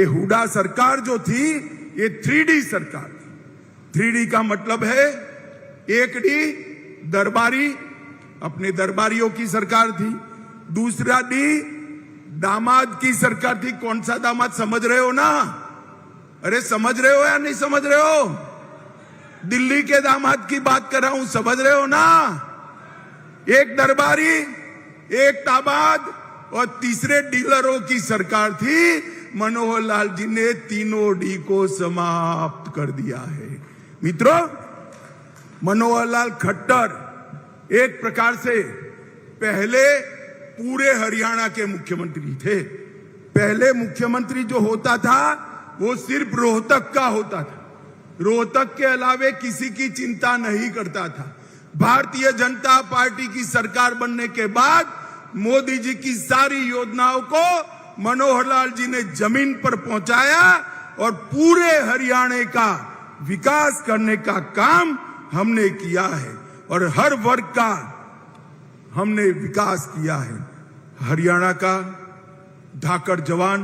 ये हुडा सरकार जो थी ये 3D सरकार थी। 3D का मतलब है 1D दरबारी, अपने दरबारियों की सरकार थी। दूसरा D दामाद की सरकार थी। कौन सा दामाद समझ रहे हो ना? अरे समझ रहे हो या नहीं समझ रहे हो? दिल्ली के दामाद की बात कर रहा हूं, समझ रहे हो ना? एक दरबारी, एक दामाद और तीसरे डीलरों की सरकार थी। मनोहर लाल जी ने तीनों डी को समाप्त कर दिया है। मित्रों, मनोहर लाल खट्टर एक प्रकार से पहले पूरे हरियाणा के मुख्यमंत्री थे। पहले मुख्यमंत्री जो होता था वो सिर्फ रोहतक का होता था, रोहतक के अलावे किसी की चिंता नहीं करता था। भारतीय जनता पार्टी की सरकार बनने के बाद मोदी जी की सारी योजनाओं को मनोहर लाल जी ने जमीन पर पहुंचाया और पूरे हरियाणा का विकास करने का काम हमने किया है और हर वर्ग का हमने विकास किया है। हरियाणा का धाकड़ जवान,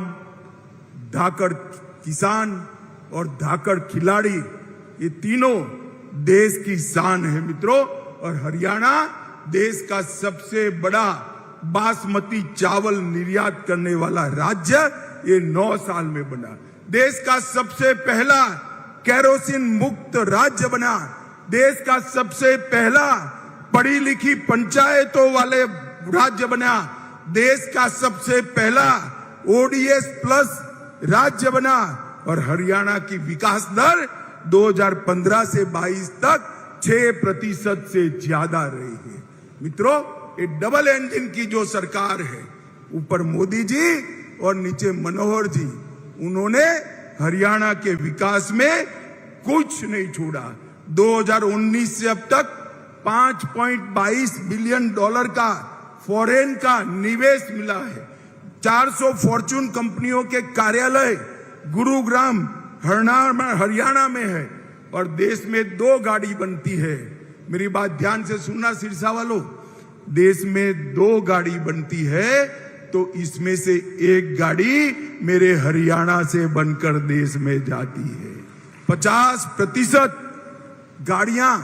धाकड़ किसान और धाकड़ खिलाड़ी, ये तीनों देश की शान है मित्रों। और हरियाणा देश का सबसे बड़ा बासमती चावल निर्यात करने वाला राज्य ये 9 साल में बना। देश का सबसे पहला केरोसिन मुक्त राज्य बना। देश का सबसे पहला पढ़ी लिखी पंचायतों वाले राज्य बना। देश का सबसे पहला ODS प्लस राज्य बना। और हरियाणा की विकास दर 2015 से 22 तक 6% से ज्यादा रही है। मित्रों, ये डबल इंजन की जो सरकार है, ऊपर मोदी जी और नीचे मनोहर जी, उन्होंने हरियाणा के विकास में कुछ नहीं छोड़ा। 2019 से अब तक $5.22 बिलियन का फॉरेन का निवेश मिला है। 400 फॉर्चून कंपनियों के कार्यालय गुरुग्राम हरियाणा में है और देश में 2 गाड़ी बनती है। मेरी बात ध्यान से सुनना सिरसा वालों, देश में 2 गाड़ी बनती है तो इसमें से 1 गाड़ी मेरे हरियाणा से बनकर देश में जाती है। 50% गाड़ियां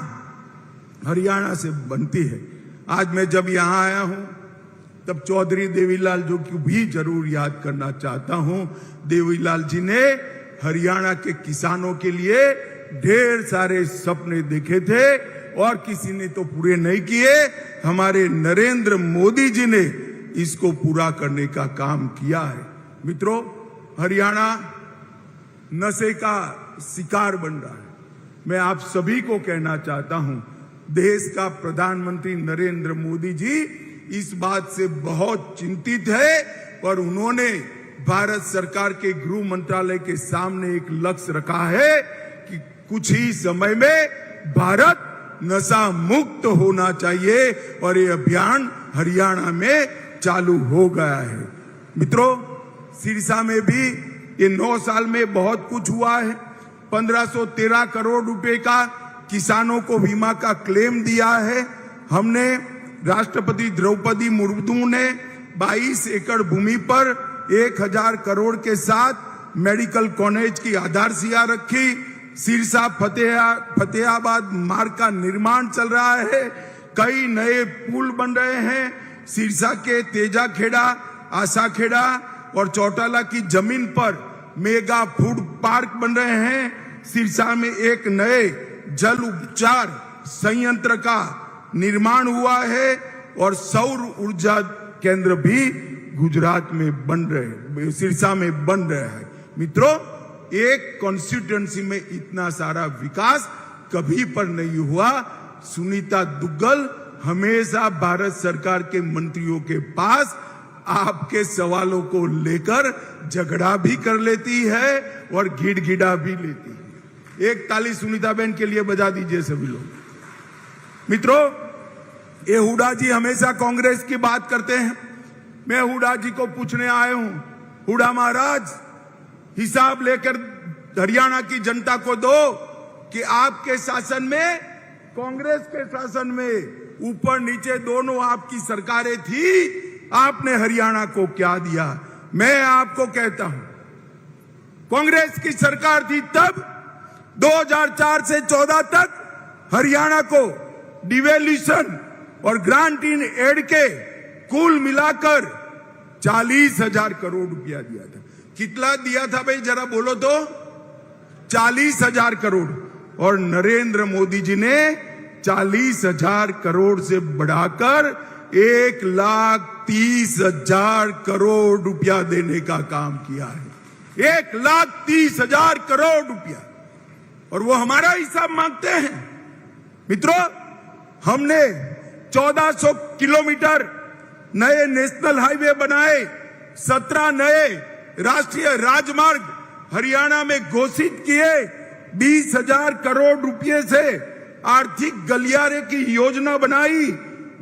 हरियाणा से बनती है। आज मैं जब यहां आया हूं तब चौधरी देवीलाल जो की भी जरूर याद करना चाहता हूं। देवीलाल जी ने हरियाणा के किसानों के लिए ढेर सारे सपने देखे थे और किसी ने तो पूरे नहीं किए। हमारे नरेंद्र मोदी जी ने इसको पूरा करने का काम किया है। मित्रों, हरियाणा नशे का शिकार बन रहा है। मैं आप सभी को कहना चाहता हूं, देश का प्रधानमंत्री नरेंद्र मोदी जी इस बात से बहुत चिंतित है और उन्होंने भारत सरकार के गृह मंत्रालय के सामने एक लक्ष्य रखा है कि कुछ ही समय में भारत नशा मुक्त होना चाहिए और ये अभियान हरियाणा में चालू हो गया है। मित्रों, सिरसा में भी ये 9 साल में बहुत कुछ हुआ है। 1513 करोड़ रुपए का किसानों को बीमा का क्लेम दिया है हमने। राष्ट्रपति द्रौपदी मुर्मू ने 22 एकड़ भूमि पर 1000 करोड़ के साथ मेडिकल कॉलेज की आधारशिला रखी। सिरसा फतेहाबाद मार्ग का निर्माण चल रहा है। कई नए पुल बन रहे हैं। सिरसा के तेजाखेड़ा, आशाखेड़ा और चौटाला की जमीन पर मेगा फूड पार्क बन रहे हैं। सिरसा में एक नए जल उपचार संयंत्र का निर्माण हुआ है और सौर ऊर्जा केंद्र भी गुजरात में बन रहे, सिरसा में बन रहा है। मित्रों, एक कॉन्स्टिट्यूएंसी में इतना सारा विकास कभी पर नहीं हुआ। सुनीता दुग्गल हमेशा भारत सरकार के मंत्रियों के पास आपके सवालों को लेकर झगड़ा भी कर लेती है और गिड़गिड़ा भी लेती है। एक ताली सुनीता बहन के लिए बजा दीजिए सभी लोग। मित्रों, ये हुडा जी हमेशा कांग्रेस की बात करते हैं। मैं हुडा जी को पूछने आया हूं, हुडा महाराज, हिसाब लेकर हरियाणा की जनता को दो कि आपके शासन में, कांग्रेस के शासन में ऊपर नीचे दोनों आपकी सरकारें थी, आपने हरियाणा को क्या दिया। मैं आपको कहता हूं, कांग्रेस की सरकार थी तब 2004 से 14 तक हरियाणा को डिवेल्यूशन और ग्रांट इन एड के कुल मिलाकर 40,000 करोड़ रुपया दिया था। कितना दिया था भाई जरा बोलो तो? 40,000 करोड़। और नरेंद्र मोदी जी ने 40,000 करोड़ से बढ़ाकर 1,30,000 करोड़ रुपया देने का काम किया है। 1,30,000 करोड़ रुपया। और वो हमारा हिसाब मांगते हैं। मित्रों, हमने 1400 किलोमीटर नए नेशनल हाईवे बनाए, 17 नए राष्ट्रीय राजमार्ग हरियाणा में घोषित किए, 20,000 करोड़ रुपए से आर्थिक गलियारे की योजना बनाई,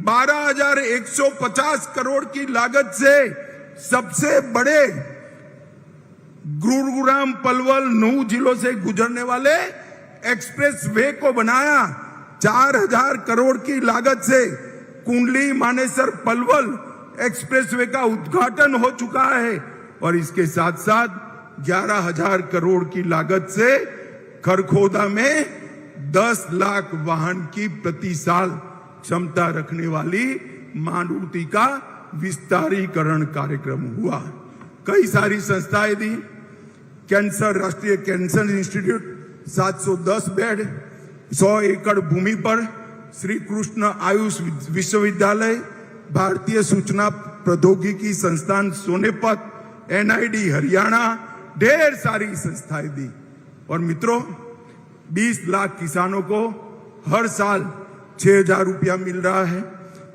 12,150 करोड़ की लागत से सबसे बड़े गुरुग्राम पलवल नूह जिलों से गुजरने वाले एक्सप्रेस वे को बनाया, 4,000 करोड़ की लागत से कुंडली मानेसर पलवल एक्सप्रेसवे का उद्घाटन हो चुका है। और इसके साथ साथ 11,000 करोड़ की लागत से खरखोदा में 10 लाख वाहन की प्रति साल क्षमता रखने वाली मारुति का विस्तारीकरण कार्यक्रम हुआ। कई सारी संस्थाएं दी। कैंसर, राष्ट्रीय कैंसर इंस्टीट्यूट 710 बेड, 100 एकड़ भूमि पर श्री कृष्ण आयुष विश्वविद्यालय, भारतीय सूचना प्रौद्योगिकी संस्थान सोनेपत, एनआईडी हरियाणा, ढेर सारी संस्थाएं दी। और मित्रों, 20 लाख किसानों को हर साल 6,000 रुपया मिल रहा है।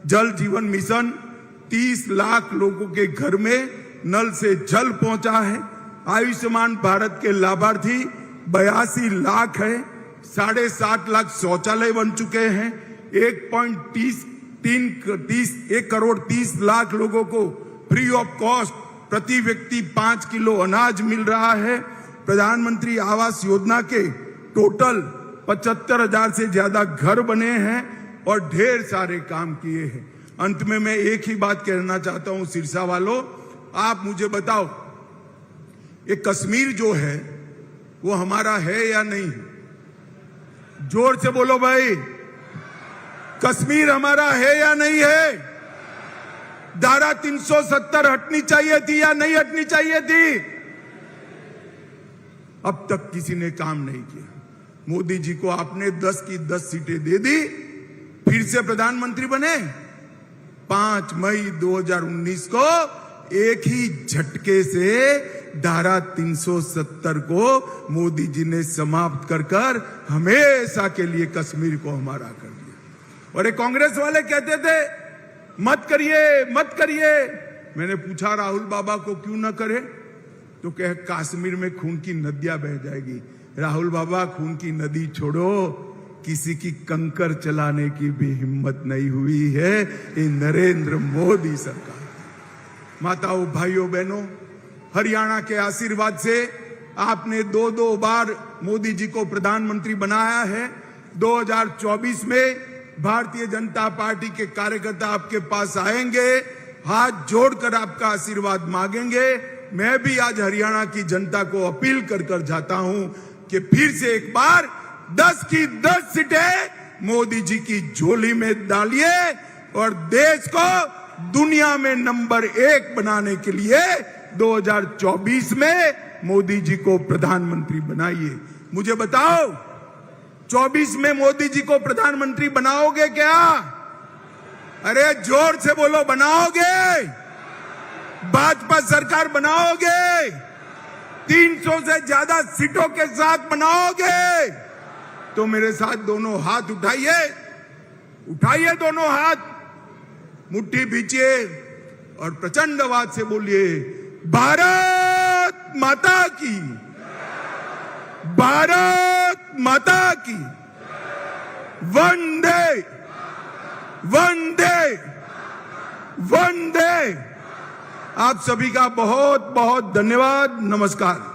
जल जीवन मिशन 30 लाख लोगों के घर में नल से जल पहुंचा है। आयुष्मान भारत के लाभार्थी 82 लाख है। 7.5 लाख शौचालय बन चुके हैं। 1 करोड़ 30 लाख लोगों को फ्री ऑफ कॉस्ट प्रति व्यक्ति 5 किलो अनाज मिल रहा है। प्रधानमंत्री आवास योजना के टोटल 75,000 से ज्यादा घर बने हैं और ढेर सारे काम किए हैं। अंत में मैं एक ही बात कहना चाहता हूं, सिरसा वालों, आप मुझे बताओ, ये कश्मीर जो है वो हमारा है या नहीं? जोर से बोलो भाई, कश्मीर हमारा है या नहीं है? धारा 370 हटनी चाहिए थी या नहीं हटनी चाहिए थी? अब तक किसी ने काम नहीं किया। मोदी जी को आपने 10 की 10 सीटें दे दी, फिर से प्रधानमंत्री बने। 5 मई 2019 को एक ही झटके से धारा 370 को मोदी जी ने समाप्त कर हमेशा के लिए कश्मीर को हमारा कर दिया। और ये कांग्रेस वाले कहते थे मत करिए मत करिए। मैंने पूछा राहुल बाबा को क्यों ना करे, तो कहे कश्मीर में खून की नदियां बह जाएगी। राहुल बाबा, खून की नदी छोड़ो, किसी की कंकर चलाने की भी हिम्मत नहीं हुई है ये नरेंद्र मोदी सरकार। माताओं, भाइयों, बहनों, हरियाणा के आशीर्वाद से आपने 2 बार मोदी जी को प्रधानमंत्री बनाया है। 2024 में भारतीय जनता पार्टी के कार्यकर्ता आपके पास आएंगे, हाथ जोड़कर आपका आशीर्वाद मांगेंगे। मैं भी आज हरियाणा की जनता को अपील कर जाता हूं कि फिर से एक बार 10 की 10 सीटें मोदी जी की झोली में डालिए और देश को दुनिया में नंबर 1 बनाने के लिए 2024 में मोदी जी को प्रधानमंत्री बनाइए। मुझे बताओ, 24 में मोदी जी को प्रधानमंत्री बनाओगे क्या? अरे जोर से बोलो, बनाओगे? भाजपा सरकार बनाओगे? 300 से ज्यादा सीटों के साथ बनाओगे? तो मेरे साथ दोनों हाथ उठाइए, उठाइए दोनों हाथ, मुट्ठी भींचिए और प्रचंड आवाज से बोलिए, भारत माता की, भारत माता की, वंदे वंदे वंदे। आप सभी का बहुत बहुत धन्यवाद। नमस्कार।